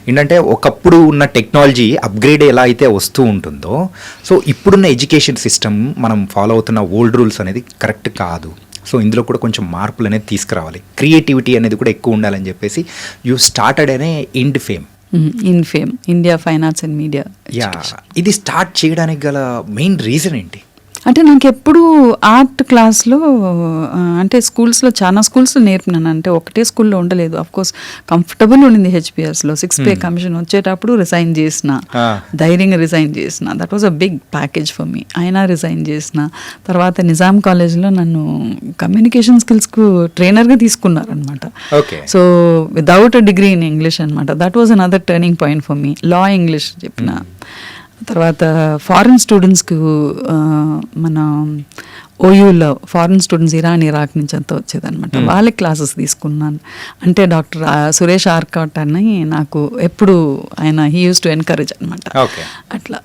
ఏంటంటే ఒకప్పుడు ఉన్న టెక్నాలజీ అప్గ్రేడ్ ఎలా అయితే వస్తూ ఉంటుందో, సో ఇప్పుడున్న ఎడ్యుకేషన్ సిస్టమ్ మనం ఫాలో అవుతున్న ఓల్డ్ రూల్స్ అనేది కరెక్ట్ కాదు. సో ఇందులో కూడా కొంచెం మార్పులు అనేది తీసుకురావాలి, క్రియేటివిటీ అనేది కూడా ఎక్కువ ఉండాలని చెప్పేసి యూ స్టార్టెడ్ అనే Infame India fine arts and media. Yeah, ఇది స్టార్ట్ చేయడానికి గల మెయిన్ రీజన్ ఏంటి? అంటే నాకు ఎప్పుడు ఆర్ట్ క్లాస్లో అంటే స్కూల్స్లో చాలా స్కూల్స్లో నేర్పినాను. అంటే ఒకటే స్కూల్లో ఉండలేదు. అఫ్కోర్స్ కంఫర్టబుల్ ఉండింది హెచ్పిఎస్లో. 6 pay కమిషన్ వచ్చేటప్పుడు రిజైన్ చేసిన, ధైర్యంగా రిజైన్ చేసిన. That was a big package for me. అయినా రిజైన్ చేసిన. తర్వాత నిజాం కాలేజ్లో నన్ను కమ్యూనికేషన్ స్కిల్స్కు ట్రైనర్గా తీసుకున్నారనమాట. So without a degree in English అనమాట. That was another turning point for me. లా ఇంగ్లీష్ చెప్పిన. తర్వాత ఫారిన్ స్టూడెంట్స్కి మన ఓయూలో ఫారిన్ స్టూడెంట్స్ ఇరాన్, ఇరాక్ నుంచి అంతా వచ్చేదనమాట. వాళ్ళకి క్లాసెస్ తీసుకున్నాను. అంటే డాక్టర్ సురేష్ ఆర్కాట్ అని నాకు ఎప్పుడు ఆయన హీ యూస్ టు ఎన్కరేజ్ అనమాట. అట్లా